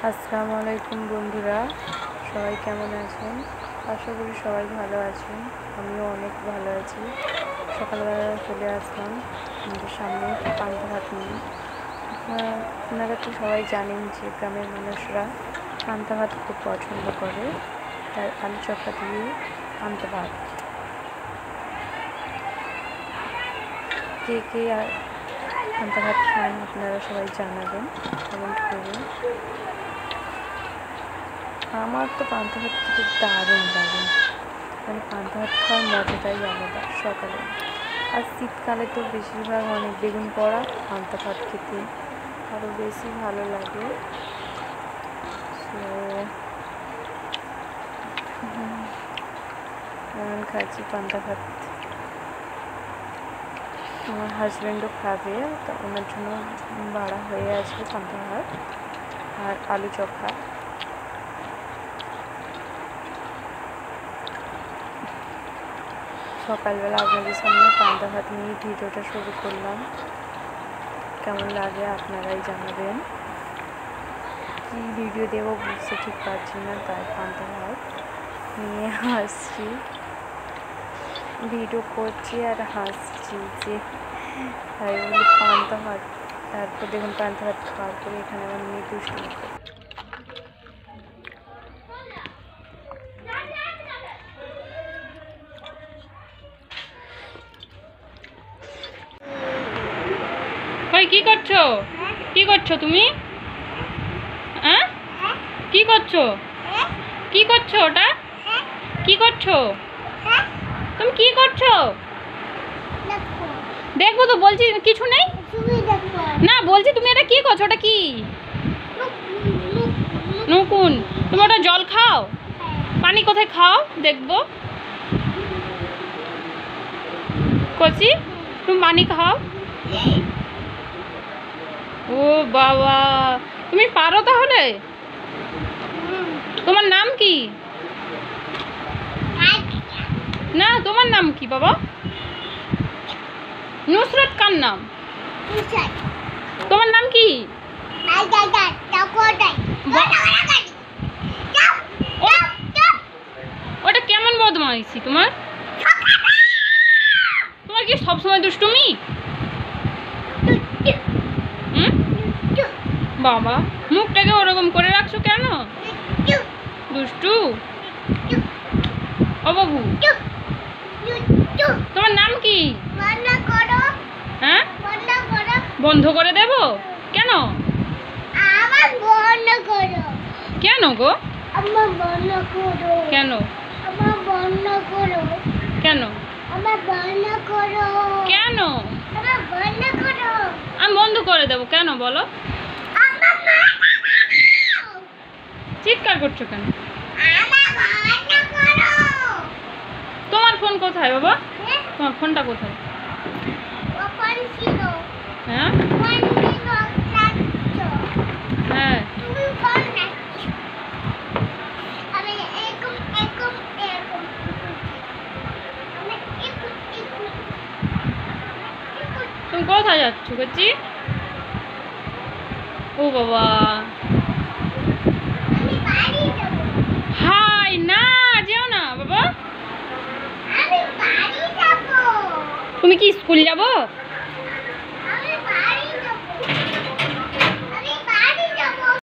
আসসালামু আলাইকুম বন্ধুরা, সবাই কেমন আছেন? আশা করি সবাই ভালো আছেন। আমিও অনেক ভালো আছি। সকালবেলা চলে আসলাম আমাদের সামনে পান্তা ভাত নিয়ে। আপনারা তো সবাই জানেন যে গ্রামের মানুষরা পান্তা ভাত খুব পছন্দ করে, তার আলু চক্কা দিয়ে পান্তা ভাত। কে কে আর পান্তা ভাত খান আপনারা সবাই জানাবেন, কমেন্ট করবেন। আমার তো পান্তা ভাত খেতে দারুণ লাগে, মানে পান্তা ভাত খাওয়ার মজাটাই আলাদা সকালে। আর শীতকালে তো বেশিরভাগ অনেক বেগুন পোড়া পান্তা ভাত খেতে আরও বেশি ভালো লাগে। আমি খাচ্ছি পান্তা ভাত, আমার হাজব্যান্ডও খাবে, তা ওনার জন্য বাড়া হয়ে আছে পান্তা ভাত আর আলু চোখা। সকালবেলা আপনাদের সামনে পান্তা ভাত নিয়ে ভিডিওটা শুরু করলাম। কেমন লাগে আপনারাই জানাবেন। কী ভিডিও দেবো বুঝতে ঠিক পারছি না, তাই পান্তা ভাত নিয়ে হাসছি, ভিডিও করছি আর হাসছি যে তাই বলি পান্তা ভাত। তারপর দেখুন পান্তা ভাত খাওয়ার পরে এখানে আমার মেয়ে দুষ্টুমি করে। কি করছো? কি করছো তুমি? হ্যাঁ, কি করছো? কি করছো ওটা? কি করছো তুমি? কি করছো? দেখবো তো, বলছি কিছু নেই না, বলছি তুমি এটা কি করছো? ওটা কি নুকুন? তুমি ওটা জল খাও? পানি কোথায় খাও দেখবো? কচি তুমি পানি খাও? ও বাবা, তুমি পারো তাহলে? তোমার নাম কি? না, তোমার নাম কি বাবা? নুসরত কার নাম? তোমার নাম কি? ওটা কেমন বদমাইশি তোমার? তোমার কি সবসময় দুষ্টুমি? বাবা, মুখটাকে ওরকম করে রাখছো কেন? দুষ্টু ও বাবু, তোমার নাম কি? হ্যাঁ, বন্ধ করে দেব? কেন? কেন গো? কেন? কেন? কেন আমি বন্ধ করে দেবো? কেন বলো? চিৎকার করছো কেন? তোমার ফোন কোথায় বাবা? তোমার ফোনটা কোথায়? হ্যাঁ হ্যাঁ, তুমি কোথায় যাচ্ছ কচি? ও বাবা, হাই না, যেও না বাবা। তুমি কি স্কুল যাবো?